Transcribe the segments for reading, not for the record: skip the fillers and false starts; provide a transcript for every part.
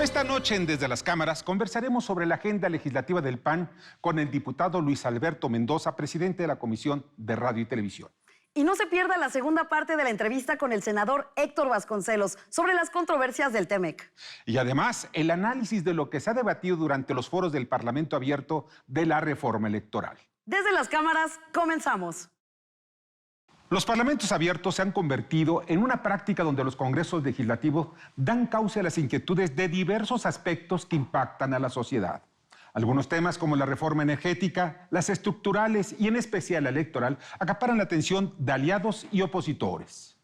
Esta noche en Desde las Cámaras conversaremos sobre la agenda legislativa del PAN con el diputado Luis Alberto Mendoza, presidente de la Comisión de Radio y Televisión. Y no se pierda la segunda parte de la entrevista con el senador Héctor Vasconcelos sobre las controversias del TEMEC. Y además, el análisis de lo que se ha debatido durante los foros del Parlamento Abierto de la reforma electoral. Desde las Cámaras, comenzamos. Los parlamentos abiertos se han convertido en una práctica donde los congresos legislativos dan cauce a las inquietudes de diversos aspectos que impactan a la sociedad. Algunos temas como la reforma energética, las estructurales y en especial la electoral acaparan la atención de aliados y opositores.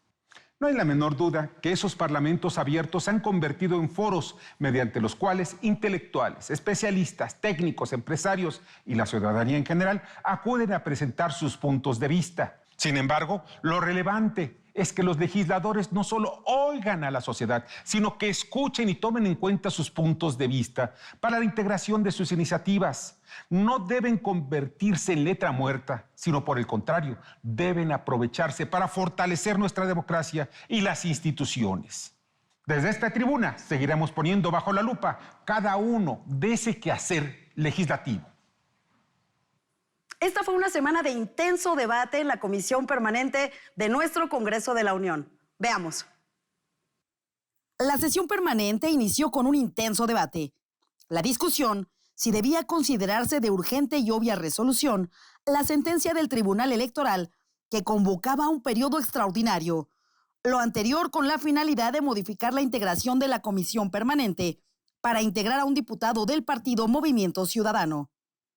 No hay la menor duda que esos parlamentos abiertos se han convertido en foros mediante los cuales intelectuales, especialistas, técnicos, empresarios y la ciudadanía en general acuden a presentar sus puntos de vista. Sin embargo, lo relevante es que los legisladores no solo oigan a la sociedad, sino que escuchen y tomen en cuenta sus puntos de vista para la integración de sus iniciativas. No deben convertirse en letra muerta, sino por el contrario, deben aprovecharse para fortalecer nuestra democracia y las instituciones. Desde esta tribuna seguiremos poniendo bajo la lupa cada uno de ese quehacer legislativo. Esta fue una semana de intenso debate en la Comisión Permanente de nuestro Congreso de la Unión. Veamos. La sesión permanente inició con un intenso debate. La discusión si debía considerarse de urgente y obvia resolución la sentencia del Tribunal Electoral que convocaba un periodo extraordinario. Lo anterior con la finalidad de modificar la integración de la Comisión Permanente para integrar a un diputado del partido Movimiento Ciudadano.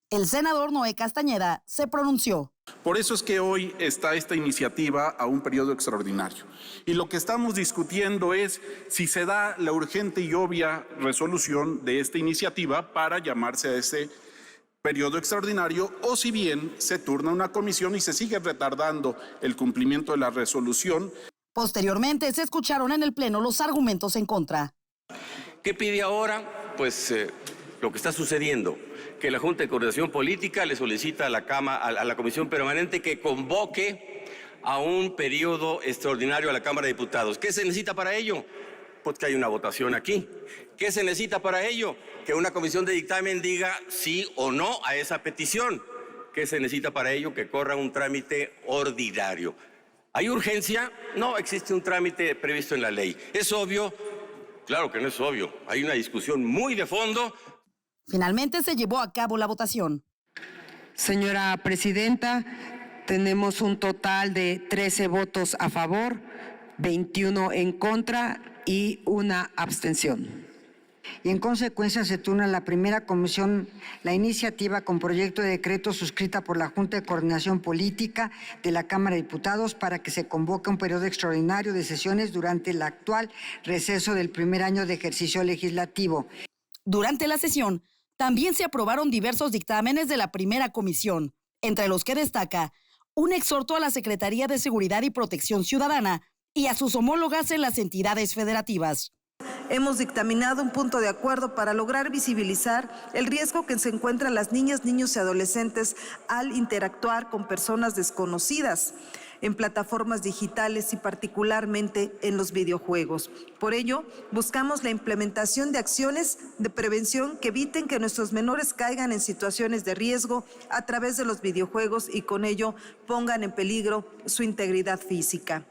El senador Noé Castañeda se pronunció. Por eso es que hoy está esta iniciativa a un periodo extraordinario. Y lo que estamos discutiendo es si se da la urgente y obvia resolución de esta iniciativa para llamarse a ese periodo extraordinario o si bien se turna una comisión y se sigue retardando el cumplimiento de la resolución. Posteriormente se escucharon en el Pleno los argumentos en contra. ¿Qué pide ahora? Pues lo que está sucediendo, que la Junta de Coordinación Política le solicita a la Comisión Permanente que convoque a un periodo extraordinario a la Cámara de Diputados. ¿Qué se necesita para ello? Pues que haya una votación aquí. ¿Qué se necesita para ello? Que una comisión de dictamen diga sí o no a esa petición. ¿Qué se necesita para ello? Que corra un trámite ordinario. ¿Hay urgencia? No, existe un trámite previsto en la ley. ¿Es obvio? Claro que no es obvio. Hay una discusión muy de fondo. Finalmente se llevó a cabo la votación. Señora presidenta, tenemos un total de 13 votos a favor, 21 en contra y una abstención. Y en consecuencia se turna la primera comisión la iniciativa con proyecto de decreto suscrita por la Junta de Coordinación Política de la Cámara de Diputados para que se convoque un periodo extraordinario de sesiones durante el actual receso del primer año de ejercicio legislativo. Durante la sesión, también se aprobaron diversos dictámenes de la primera comisión, entre los que destaca un exhorto a la Secretaría de Seguridad y Protección Ciudadana y a sus homólogas en las entidades federativas. Hemos dictaminado un punto de acuerdo para lograr visibilizar el riesgo que se encuentran las niñas, niños y adolescentes al interactuar con personas desconocidas en plataformas digitales y particularmente en los videojuegos. Por ello, buscamos la implementación de acciones de prevención que eviten que nuestros menores caigan en situaciones de riesgo a través de los videojuegos y con ello pongan en peligro su integridad física.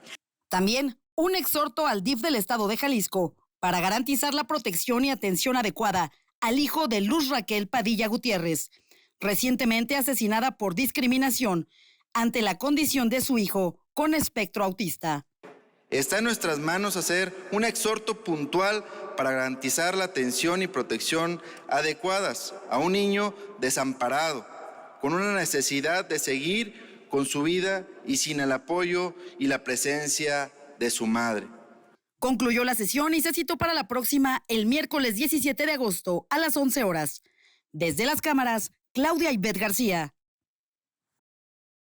También un exhorto al DIF del Estado de Jalisco para garantizar la protección y atención adecuada al hijo de Luz Raquel Padilla Gutiérrez, recientemente asesinada por discriminación ante la condición de su hijo con espectro autista. Está en nuestras manos hacer un exhorto puntual para garantizar la atención y protección adecuadas a un niño desamparado, con una necesidad de seguir con su vida y sin el apoyo y la presencia de su madre. Concluyó la sesión y se citó para la próxima el miércoles 17 de agosto a las 11 horas. Desde las cámaras, Claudia Ivette García.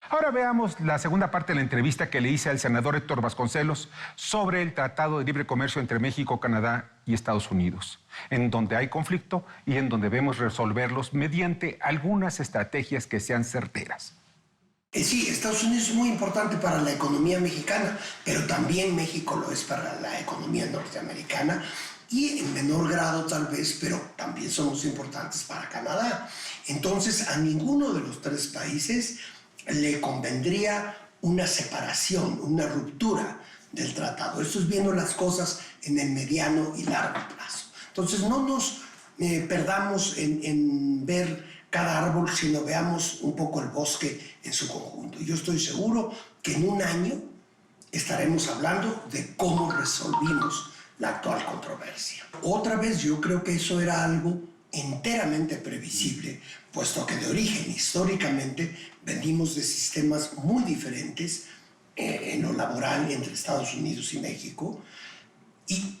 Ahora veamos la segunda parte de la entrevista que le hice al senador Héctor Vasconcelos sobre el Tratado de Libre Comercio entre México, Canadá y Estados Unidos, en donde hay conflicto y en donde debemos resolverlos mediante algunas estrategias que sean certeras. Sí, Estados Unidos es muy importante para la economía mexicana, pero también México lo es para la economía norteamericana. y en menor grado tal vez, pero también somos importantes para Canadá. Entonces, a ninguno de los tres países le convendría una separación, una ruptura del tratado. Esto es viendo las cosas en el mediano y largo plazo. Entonces, no nos perdamos en ver cada árbol, sino veamos un poco el bosque en su conjunto. Yo estoy seguro que en un año estaremos hablando de cómo resolvimos la actual controversia. Otra vez, yo creo que eso era algo enteramente previsible, puesto que de origen, históricamente, venimos de sistemas muy diferentes en lo laboral entre Estados Unidos y México, y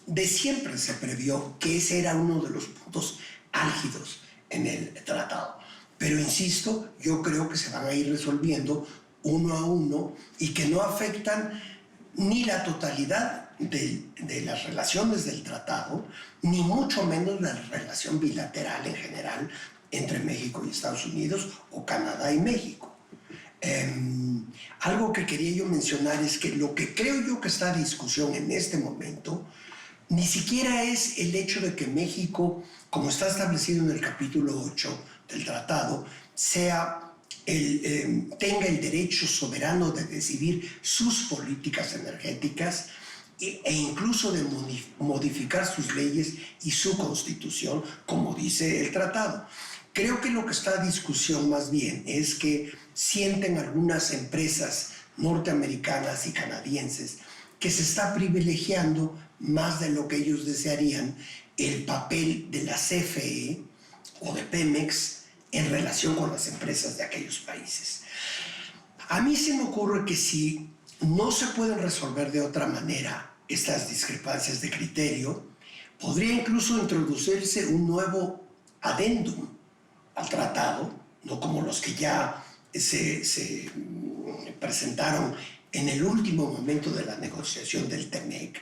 de siempre se previó que ese era uno de los puntos álgidos en el tratado. Pero insisto, yo creo que se van a ir resolviendo uno a uno y que no afectan ni la totalidad de las relaciones del tratado, ni mucho menos la relación bilateral en general entre México y Estados Unidos o Canadá y México. Algo que quería yo mencionar es que lo que creo yo que está en discusión en este momento ni siquiera es el hecho de que México, como está establecido en el capítulo 8 del tratado, tenga el derecho soberano de decidir sus políticas energéticas e incluso de modificar sus leyes y su constitución, como dice el tratado. Creo que lo que está en discusión más bien es que sienten algunas empresas norteamericanas y canadienses que se está privilegiando más de lo que ellos desearían el papel de la CFE o de Pemex en relación con las empresas de aquellos países. A mí se me ocurre que si no se pueden resolver de otra manera estas discrepancias de criterio, podría incluso introducirse un nuevo adendum al tratado, no como los que ya se presentaron en el último momento de la negociación del TEMEC,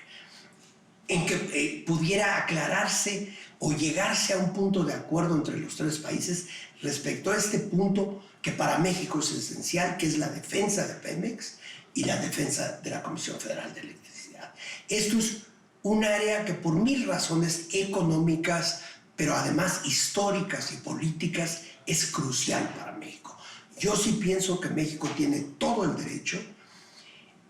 en que pudiera aclararse o llegarse a un punto de acuerdo entre los tres países respecto a este punto que para México es esencial, que es la defensa de Pemex y la defensa de la Comisión Federal de Electricidad. Esto es un área que por mil razones económicas, pero además históricas y políticas, es crucial para México. Yo sí pienso que México tiene todo el derecho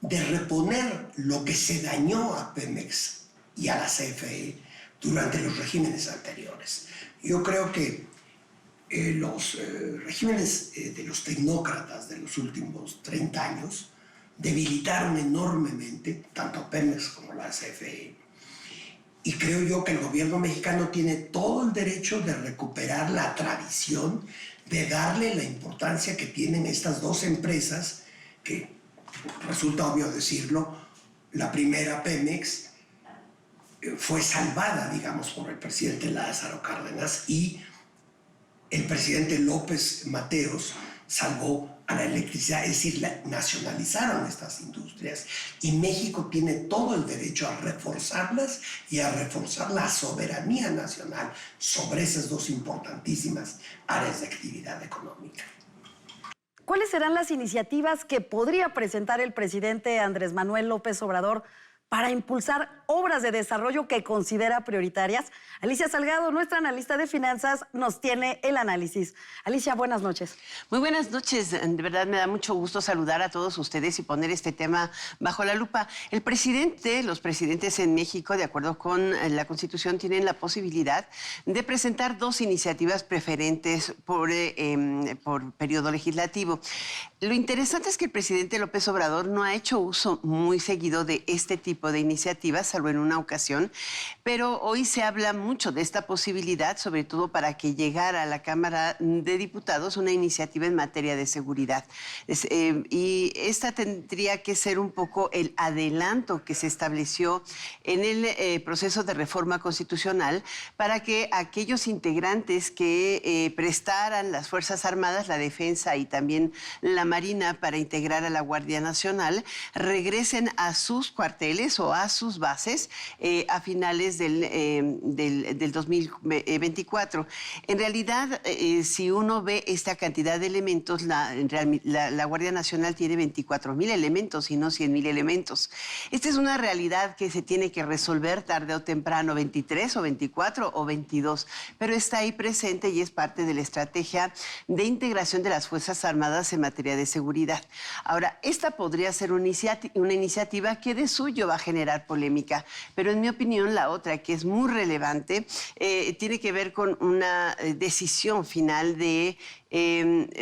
de reponer lo que se dañó a Pemex y a la CFE durante los regímenes anteriores. Yo creo que los regímenes de los tecnócratas de los últimos 30 años debilitaron enormemente tanto a Pemex como a la CFE. Y creo yo que el gobierno mexicano tiene todo el derecho de recuperar la tradición, de darle la importancia que tienen estas dos empresas, que resulta obvio decirlo, la primera, Pemex, fue salvada, digamos, por el presidente Lázaro Cárdenas, y el presidente López Mateos salvó a la electricidad, es decir, nacionalizaron estas industrias, y México tiene todo el derecho a reforzarlas y a reforzar la soberanía nacional sobre esas dos importantísimas áreas de actividad económica. ¿Cuáles serán las iniciativas que podría presentar el presidente Andrés Manuel López Obrador para impulsar obras de desarrollo que considera prioritarias? Alicia Salgado, nuestra analista de finanzas, nos tiene el análisis. Alicia, buenas noches. Muy buenas noches. De verdad me da mucho gusto saludar a todos ustedes y poner este tema bajo la lupa. Los presidentes en México, de acuerdo con la Constitución, tienen la posibilidad de presentar dos iniciativas preferentes por periodo legislativo. Lo interesante es que el presidente López Obrador no ha hecho uso muy seguido de este tipo de iniciativas, salvo en una ocasión, pero hoy se habla mucho de esta posibilidad, sobre todo para que llegara a la Cámara de Diputados una iniciativa en materia de seguridad. Y esta tendría que ser un poco el adelanto que se estableció en el proceso de reforma constitucional para que aquellos integrantes que prestaran las Fuerzas Armadas, la Defensa y también la Marina para integrar a la Guardia Nacional regresen a sus cuarteles bases o a sus bases a finales del 2024. En realidad, si uno ve esta cantidad de elementos, la Guardia Nacional tiene 24,000 elementos y no 100,000 elementos. Esta es una realidad que se tiene que resolver tarde o temprano, 23 o 24 o 22, pero está ahí presente y es parte de la estrategia de integración de las Fuerzas Armadas en materia de seguridad. Ahora, esta podría ser una iniciativa que de suyo va a generar polémica, pero en mi opinión la otra, que es muy relevante, tiene que ver con una decisión final de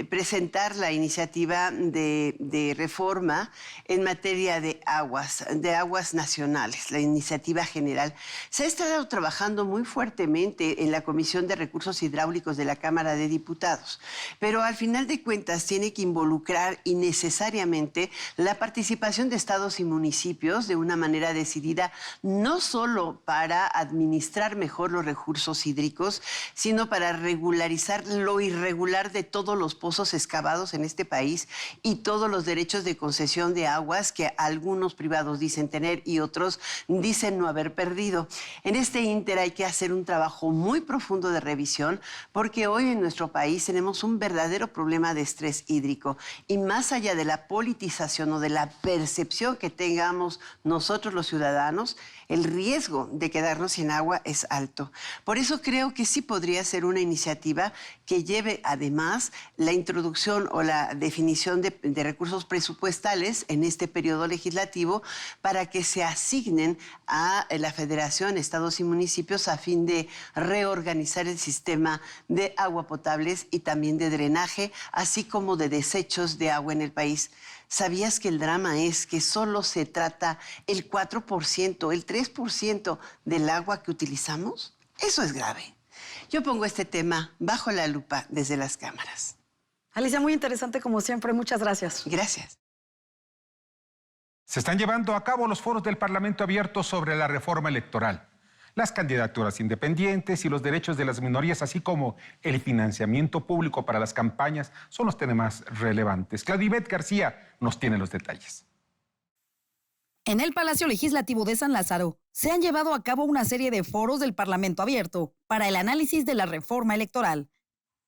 presentar la iniciativa de reforma en materia de aguas nacionales, la iniciativa general. Se ha estado trabajando muy fuertemente en la Comisión de Recursos Hidráulicos de la Cámara de Diputados, pero al final de cuentas tiene que involucrar innecesariamente la participación de estados y municipios de una manera decidida, no solo para administrar mejor los recursos hídricos, sino para regularizar lo irregular de todos los pozos excavados en este país y todos los derechos de concesión de aguas que algunos privados dicen tener y otros dicen no haber perdido. En este ínter hay que hacer un trabajo muy profundo de revisión, porque hoy en nuestro país tenemos un verdadero problema de estrés hídrico, y más allá de la politización o de la percepción que tengamos nosotros los ciudadanos, el riesgo de quedarnos sin agua es alto. Por eso creo que sí podría ser una iniciativa que lleve además la introducción o la definición de recursos presupuestales en este periodo legislativo para que se asignen a la Federación, estados y municipios a fin de reorganizar el sistema de agua potables y también de drenaje, así como de desechos de agua en el país. ¿Sabías que el drama es que solo se trata el 4%, el 3% del agua que utilizamos? Eso es grave. Yo pongo este tema bajo la lupa desde las cámaras. Alicia, muy interesante como siempre. Muchas gracias. Gracias. Se están llevando a cabo los foros del Parlamento abierto sobre la reforma electoral, las candidaturas independientes y los derechos de las minorías, así como el financiamiento público para las campañas, son los temas más relevantes. Claudibet García nos tiene los detalles. En el Palacio Legislativo de San Lázaro se han llevado a cabo una serie de foros del Parlamento abierto para el análisis de la reforma electoral.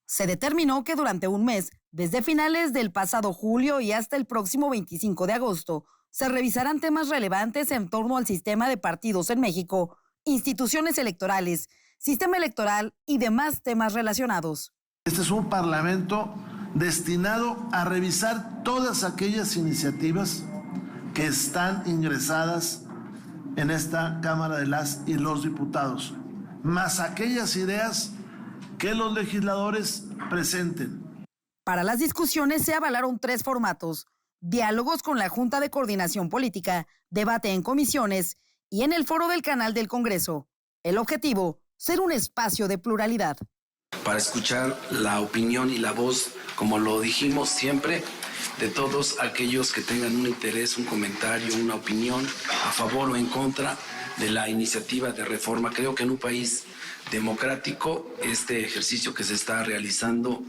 Se determinó que durante un mes, desde finales del pasado julio y hasta el próximo 25 de agosto, se revisarán temas relevantes en torno al sistema de partidos en México, instituciones electorales, sistema electoral y demás temas relacionados. Este es un parlamento destinado a revisar todas aquellas iniciativas que están ingresadas en esta Cámara de las y los Diputados, más aquellas ideas que los legisladores presenten. Para las discusiones se avalaron 3 formatos: diálogos con la Junta de Coordinación Política, debate en comisiones y en el foro del canal del Congreso. El objetivo, ser un espacio de pluralidad. Para escuchar la opinión y la voz, como lo dijimos siempre, de todos aquellos que tengan un interés, un comentario, una opinión a favor o en contra de la iniciativa de reforma. Creo que en un país democrático este ejercicio que se está realizando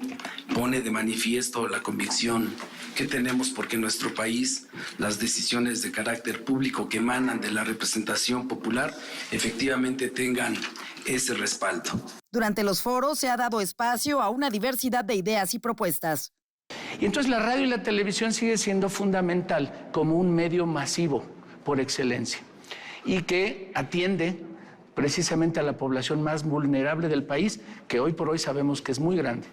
pone de manifiesto la convicción que tenemos porque en nuestro país las decisiones de carácter público que emanan de la representación popular efectivamente tengan ese respaldo. Durante los foros se ha dado espacio a una diversidad de ideas y propuestas. Y entonces la radio y la televisión sigue siendo fundamental como un medio masivo por excelencia y que atiende precisamente a la población más vulnerable del país, que hoy por hoy sabemos que es muy grande.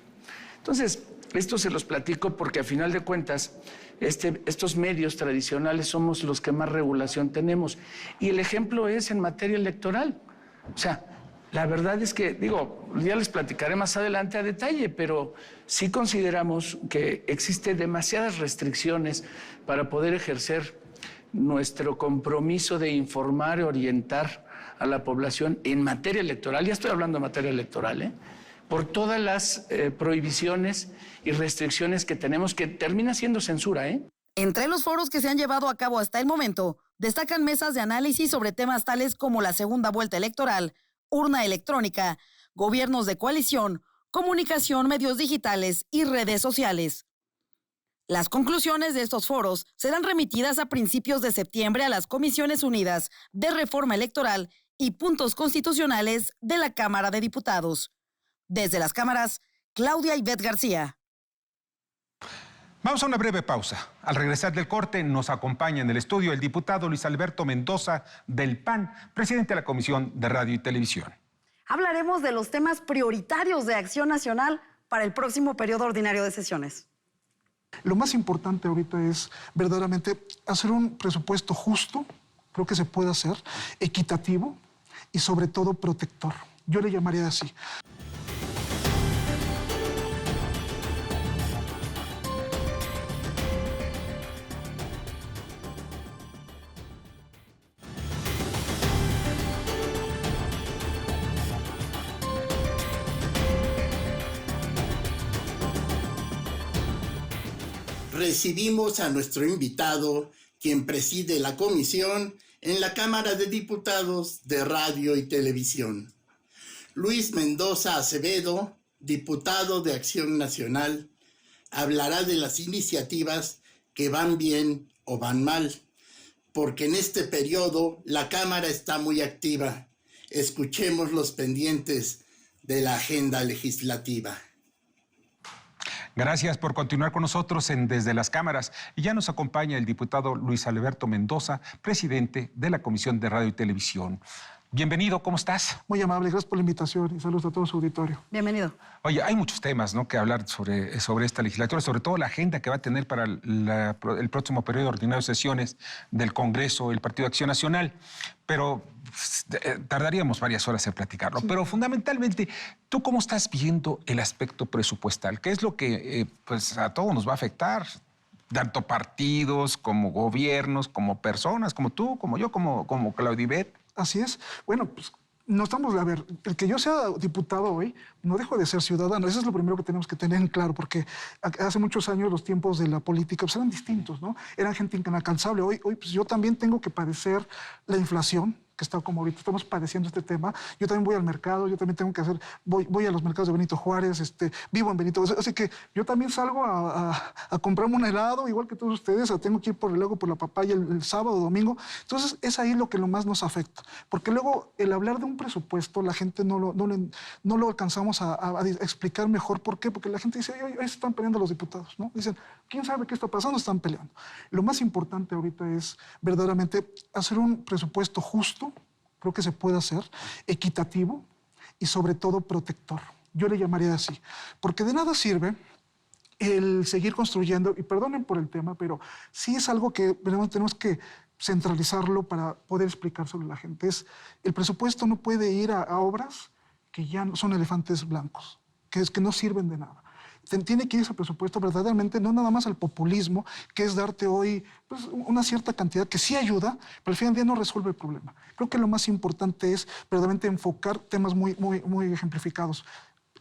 Entonces, esto se los platico porque a final de cuentas estos medios tradicionales somos los que más regulación tenemos. Y el ejemplo es en materia electoral. O sea, la verdad es que, ya les platicaré más adelante a detalle, pero sí consideramos que existen demasiadas restricciones para poder ejercer nuestro compromiso de informar y orientar a la población en materia electoral. Ya estoy hablando de materia electoral, por todas las prohibiciones y restricciones que tenemos, que termina siendo censura, Entre los foros que se han llevado a cabo hasta el momento, destacan mesas de análisis sobre temas tales como la segunda vuelta electoral, urna electrónica, gobiernos de coalición, comunicación, medios digitales y redes sociales. Las conclusiones de estos foros serán remitidas a principios de septiembre a las Comisiones Unidas de Reforma Electoral y Puntos Constitucionales de la Cámara de Diputados. Desde las cámaras, Claudia Ivette García. Vamos a una breve pausa. Al regresar del corte nos acompaña en el estudio el diputado Luis Alberto Mendoza del PAN, presidente de la Comisión de Radio y Televisión. Hablaremos de los temas prioritarios de Acción Nacional para el próximo periodo ordinario de sesiones. Lo más importante ahorita es verdaderamente hacer un presupuesto justo, creo que se puede hacer, equitativo y sobre todo protector. Yo le llamaría así. Recibimos a nuestro invitado, quien preside la comisión en la Cámara de Diputados de Radio y Televisión. Luis Mendoza Acevedo, diputado de Acción Nacional, hablará de las iniciativas que van bien o van mal, porque en este periodo la Cámara está muy activa. Escuchemos los pendientes de la agenda legislativa. Gracias por continuar con nosotros en Desde las Cámaras. Y ya nos acompaña el diputado Luis Alberto Mendoza, presidente de la Comisión de Radio y Televisión. Bienvenido, ¿cómo estás? Muy amable, gracias por la invitación y saludos a todo su auditorio. Bienvenido. Oye, hay muchos temas, ¿no?, que hablar sobre esta legislatura, sobre todo la agenda que va a tener para el próximo periodo ordinario de sesiones del Congreso, el Partido de Acción Nacional. Pero tardaríamos varias horas en platicarlo. Sí. Pero fundamentalmente, ¿tú cómo estás viendo el aspecto presupuestal? ¿Qué es lo que pues a todos nos va a afectar? Tanto partidos, como gobiernos, como personas, como tú, como yo, como Claudia Ivette. Así es. Bueno, pues no estamos, a ver, el que yo sea diputado hoy, no dejo de ser ciudadano. Eso es lo primero que tenemos que tener en claro, porque hace muchos años los tiempos de la política pues, eran distintos, ¿no? Eran gente inalcanzable. Hoy pues yo también tengo que padecer la inflación, que está como ahorita estamos padeciendo este tema. Yo también voy al mercado, yo también tengo que hacer, voy a los mercados de Benito Juárez, vivo en Benito Juárez, así que yo también salgo a comprarme un helado, igual que todos ustedes, tengo que ir luego por la papaya el sábado o domingo. Entonces es ahí lo que más nos afecta, porque luego el hablar de un presupuesto, la gente no lo alcanzamos a explicar mejor. ¿Por qué? Porque la gente dice, ahí se están peleando los diputados, ¿no? Dicen, ¿quién sabe qué está pasando? Están peleando. Lo más importante ahorita es verdaderamente hacer un presupuesto justo, creo que se puede hacer, equitativo y sobre todo protector. Yo le llamaría así, porque de nada sirve el seguir construyendo, y perdonen por el tema, pero sí es algo que tenemos que centralizarlo para poder explicárselo a la gente. El presupuesto no puede ir a obras que ya son elefantes blancos, que no sirven de nada. Tiene que ir ese presupuesto verdaderamente, no nada más al populismo, que es darte hoy pues, una cierta cantidad que sí ayuda, pero al fin del día no resuelve el problema. Creo que lo más importante es verdaderamente enfocar temas muy ejemplificados.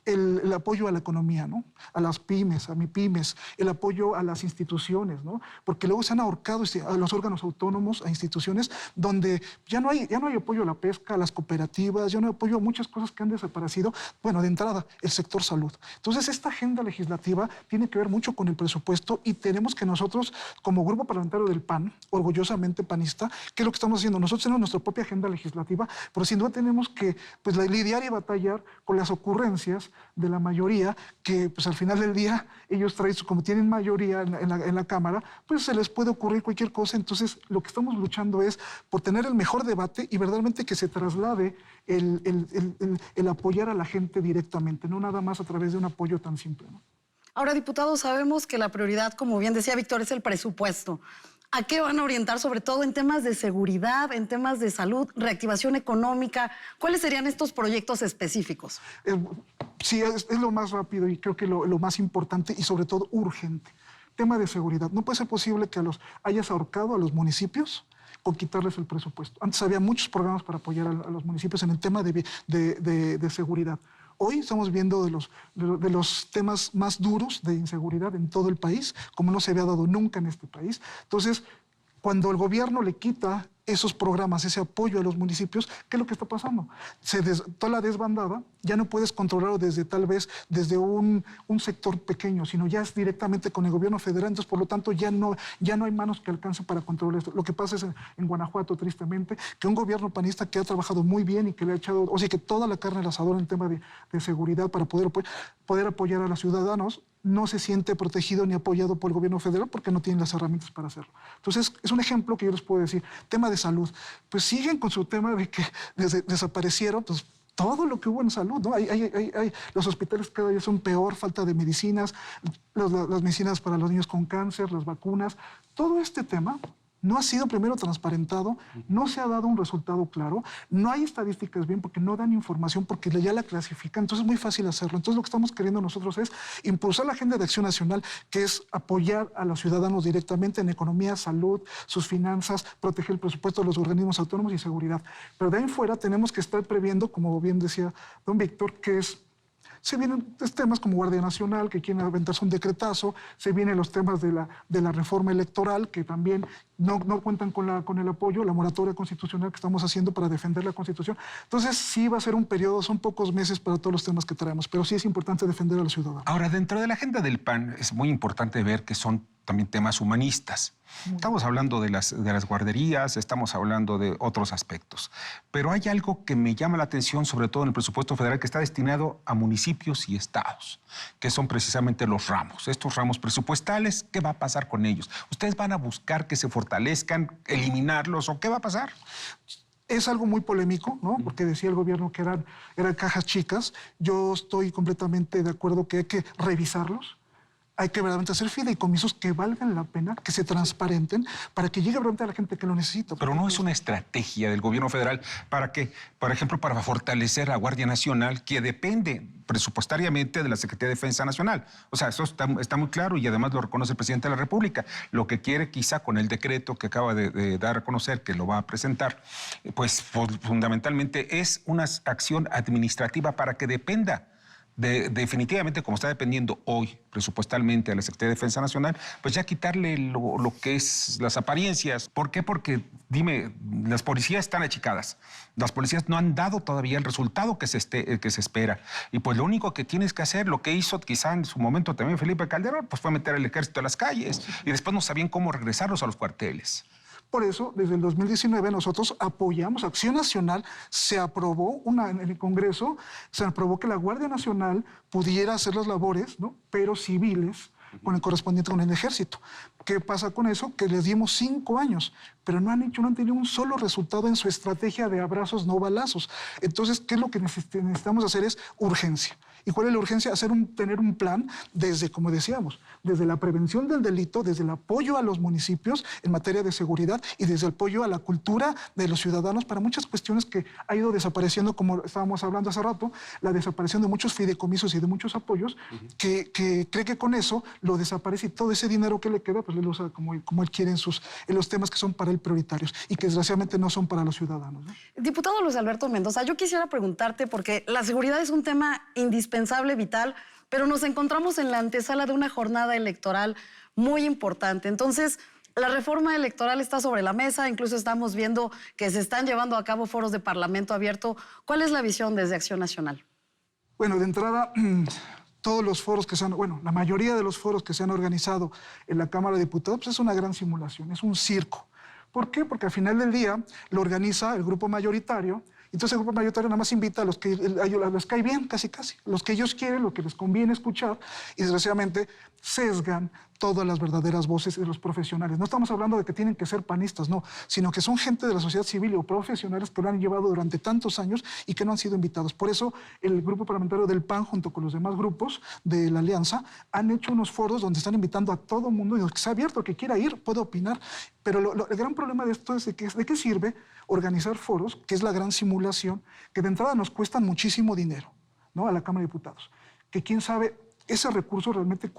El apoyo a la economía, ¿no? A las pymes, a MIPYMES, el apoyo a las instituciones, ¿no? Porque luego se han ahorcado a los órganos autónomos, a instituciones donde ya no hay apoyo a la pesca, a las cooperativas, ya no hay apoyo a muchas cosas que han desaparecido. Bueno, de entrada, el sector salud. Entonces, esta agenda legislativa tiene que ver mucho con el presupuesto y tenemos que nosotros, como grupo parlamentario del PAN, orgullosamente panista, ¿qué es lo que estamos haciendo? Nosotros tenemos nuestra propia agenda legislativa, pero sin duda tenemos que pues, lidiar y batallar con las ocurrencias de la mayoría, que pues al final del día ellos traen, como tienen mayoría en la Cámara, pues se les puede ocurrir cualquier cosa. Entonces lo que estamos luchando es por tener el mejor debate y verdaderamente que se traslade el apoyar a la gente directamente, no nada más a través de un apoyo tan simple, ¿no? Ahora, diputados, sabemos que la prioridad, como bien decía Víctor, es el presupuesto. ¿A qué van a orientar, sobre todo en temas de seguridad, en temas de salud, reactivación económica? ¿Cuáles serían estos proyectos específicos? Sí, es lo más rápido y creo que lo más importante y sobre todo urgente. Tema de seguridad. No puede ser posible que hayas ahorcado a los municipios con quitarles el presupuesto. Antes había muchos programas para apoyar a los municipios en el tema de seguridad. Hoy estamos viendo de los temas más duros de inseguridad en todo el país, como no se había dado nunca en este país. Entonces, Cuando el gobierno le quita esos programas, ese apoyo a los municipios, ¿qué es lo que está pasando? Toda la desbandada ya no puedes controlarlo tal vez desde un sector pequeño, sino ya es directamente con el gobierno federal. Entonces, por lo tanto, ya no hay manos que alcancen para controlar esto. Lo que pasa es en Guanajuato, tristemente, que un gobierno panista que ha trabajado muy bien y que le ha echado, o sea, que toda la carne al asador en el tema de seguridad para poder apoyar a los ciudadanos, no se siente protegido ni apoyado por el gobierno federal porque no tienen las herramientas para hacerlo. Entonces, es un ejemplo que yo les puedo decir. Tema de salud, pues siguen con su tema de que desaparecieron, pues todo lo que hubo en salud, ¿no? Los hospitales cada día son peor, falta de medicinas, las medicinas para los niños con cáncer, las vacunas. Todo este tema no ha sido primero transparentado, no se ha dado un resultado claro, no hay estadísticas bien porque no dan información, porque ya la clasifican, entonces es muy fácil hacerlo. Entonces lo que estamos queriendo nosotros es impulsar la agenda de acción nacional, que es apoyar a los ciudadanos directamente en economía, salud, sus finanzas, proteger el presupuesto de los organismos autónomos y seguridad. Pero de ahí en fuera tenemos que estar previendo, como bien decía don Víctor, que se vienen temas como Guardia Nacional, que quieren aventarse un decretazo, se vienen los temas de la reforma electoral, que también no cuentan con el apoyo, la moratoria constitucional que estamos haciendo para defender la Constitución. Entonces, sí va a ser un periodo, son pocos meses para todos los temas que traemos, pero sí es importante defender a los ciudadanos. Ahora, dentro de la agenda del PAN es muy importante ver que son también temas humanistas. Estamos hablando de las guarderías, estamos hablando de otros aspectos. Pero hay algo que me llama la atención, sobre todo en el presupuesto federal, que está destinado a municipios y estados, que son precisamente los ramos. Estos ramos presupuestales, ¿qué va a pasar con ellos? ¿Ustedes van a buscar que se fortalezcan, eliminarlos o qué va a pasar? Es algo muy polémico, ¿no? Porque decía el gobierno que eran cajas chicas. Yo estoy completamente de acuerdo que hay que revisarlos. Hay que verdaderamente hacer fideicomisos que valgan la pena, que se transparenten, para que llegue realmente a la gente que lo necesita. Pero no es una estrategia del gobierno federal para que, por ejemplo, para fortalecer a Guardia Nacional, que depende presupuestariamente de la Secretaría de Defensa Nacional. O sea, eso está muy claro y además lo reconoce el presidente de la República. Lo que quiere quizá con el decreto que acaba de dar a conocer, que lo va a presentar, pues fundamentalmente es una acción administrativa para que dependa definitivamente, como está dependiendo hoy presupuestalmente a la Secretaría de Defensa Nacional, pues ya quitarle lo que es las apariencias. ¿Por qué? Porque, dime, las policías están achicadas. Las policías no han dado todavía el resultado que se espera. Y pues lo único que tienes que hacer, lo que hizo quizá en su momento también Felipe Calderón, pues fue meter al ejército a las calles. Y después no sabían cómo regresarlos a los cuarteles. Por eso, desde el 2019 nosotros apoyamos Acción Nacional, se aprobó en el Congreso, se aprobó que la Guardia Nacional pudiera hacer las labores, ¿no? Pero civiles, con el correspondiente con el ejército. ¿Qué pasa con eso? Que les dimos 5 años, pero no han tenido un solo resultado en su estrategia de abrazos, no balazos. Entonces, ¿qué es lo que necesitamos hacer? Es urgencia. ¿Y cuál es la urgencia? Tener un plan desde, como decíamos, desde la prevención del delito, desde el apoyo a los municipios en materia de seguridad y desde el apoyo a la cultura de los ciudadanos para muchas cuestiones que ha ido desapareciendo, como estábamos hablando hace rato, la desaparición de muchos fideicomisos y de muchos apoyos, que cree que con eso lo desaparece y todo ese dinero que le queda, pues lo usa como él quiere en los temas que son para él prioritarios y que desgraciadamente no son para los ciudadanos, ¿no? Diputado Luis Alberto Mendoza, yo quisiera preguntarte, porque la seguridad es un tema indispensable, vital, pero nos encontramos en la antesala de una jornada electoral muy importante. Entonces, la reforma electoral está sobre la mesa, incluso estamos viendo que se están llevando a cabo foros de Parlamento abierto. ¿Cuál es la visión desde Acción Nacional? Bueno, de entrada, todos los foros la mayoría de los foros que se han organizado en la Cámara de Diputados, pues es una gran simulación, es un circo. ¿Por qué? Porque al final del día lo organiza el grupo mayoritario. Entonces el grupo mayoritario nada más invita a los que les cae bien, casi, los que ellos quieren, lo que les conviene escuchar, y desgraciadamente sesgan todas las verdaderas voces de los profesionales. No estamos hablando de que tienen que ser panistas, no, sino que son gente de la sociedad civil o profesionales que lo han llevado durante tantos años y que no han sido invitados. Por eso el grupo parlamentario del PAN, junto con los demás grupos de la Alianza, han hecho unos foros donde están invitando a todo mundo y que sea abierto, que quiera ir, puede opinar. Pero el gran problema de esto es de qué sirve organizar foros, que es la gran simulación, que de entrada nos cuestan muchísimo dinero, ¿no? A la Cámara de Diputados. Que quién sabe ese recurso realmente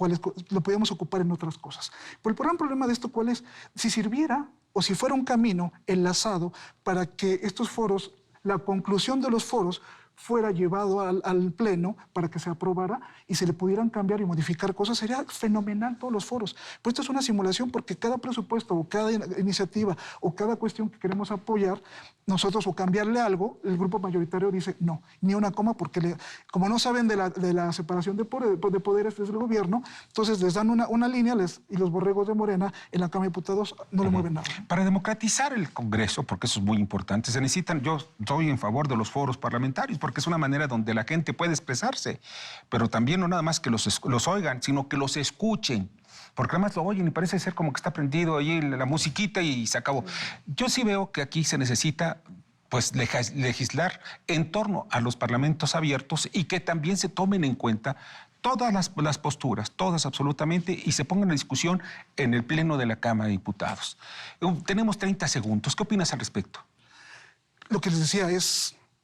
lo podemos ocupar en otras cosas. Pero el gran problema de esto, ¿cuál es? Si sirviera o si fuera un camino enlazado para que estos foros, la conclusión de los foros, fuera llevado al Pleno para que se aprobara y se le pudieran cambiar y modificar cosas, sería fenomenal todos los foros. Pues esto es una simulación porque cada presupuesto o cada iniciativa o cada cuestión que queremos apoyar, nosotros o cambiarle algo, el grupo mayoritario dice no, ni una coma, porque como no saben de la separación de poderes desde el gobierno, entonces les dan una línea y los borregos de Morena en la Cámara de Diputados no le mueven nada. Para democratizar el Congreso, porque eso es muy importante, se necesitan, yo estoy en favor de los foros parlamentarios, porque es una manera donde la gente puede expresarse, pero también no nada más que los oigan, sino que los escuchen. Porque además lo oyen y parece ser como que está prendido ahí la musiquita y se acabó. Yo sí veo que aquí se necesita pues legislar en torno a los parlamentos abiertos y que también se tomen en cuenta todas las posturas, todas absolutamente, y se pongan en discusión en el Pleno de la Cámara de Diputados. Tenemos 30 segundos. ¿Qué opinas al respecto? Lo que les decía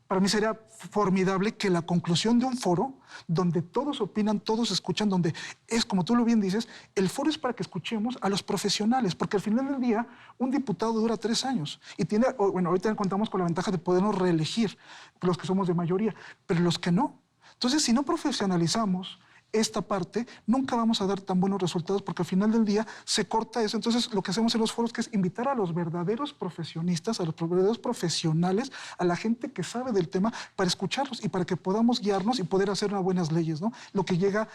para mí sería formidable que la conclusión de un foro donde todos opinan, todos escuchan, donde es, como tú lo bien dices, el foro es para que escuchemos a los profesionales, porque al final del día un diputado dura 3 años y ahorita contamos con la ventaja de podernos reelegir, los que somos de mayoría, pero los que no. Entonces, si no profesionalizamos esta parte, nunca vamos a dar tan buenos resultados porque al final del día se corta eso. Entonces, lo que hacemos en los foros que es invitar a los verdaderos profesionistas, a los verdaderos profesionales, a la gente que sabe del tema para escucharlos y para que podamos guiarnos y poder hacer unas buenas leyes, ¿no? Lo que llega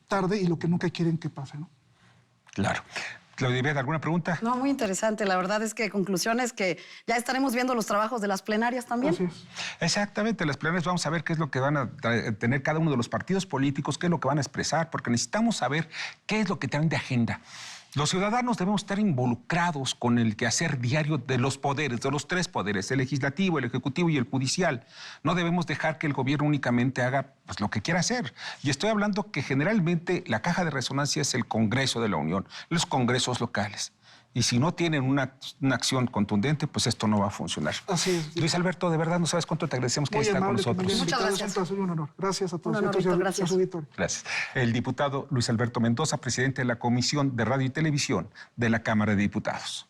tarde y lo que nunca quieren que pase, ¿no? Claro. Claudia, ¿alguna pregunta? No, muy interesante. La verdad es que conclusiones que ya estaremos viendo los trabajos de las plenarias también. Así es. Exactamente, las plenarias vamos a ver qué es lo que van a tener cada uno de los partidos políticos, qué es lo que van a expresar, porque necesitamos saber qué es lo que traen de agenda. Los ciudadanos debemos estar involucrados con el quehacer diario de los poderes, de los 3 poderes, el legislativo, el ejecutivo y el judicial. No debemos dejar que el gobierno únicamente haga pues, lo que quiera hacer. Y estoy hablando que generalmente la caja de resonancia es el Congreso de la Unión, los congresos locales. Y si no tienen una acción contundente, pues esto no va a funcionar. Así es. Luis Alberto, de verdad no sabes cuánto te agradecemos que estés con nosotros. Muchas gracias. Es un honor. Gracias a todos. Gracias. Gracias. El diputado Luis Alberto Mendoza, presidente de la Comisión de Radio y Televisión de la Cámara de Diputados.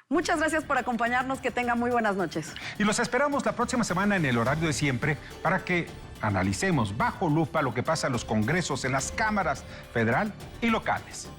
Muchas gracias por acompañarnos. Que tengan muy buenas noches. Y los esperamos la próxima semana en el horario de siempre para que analicemos bajo lupa lo que pasa en los congresos, en las cámaras federal y locales.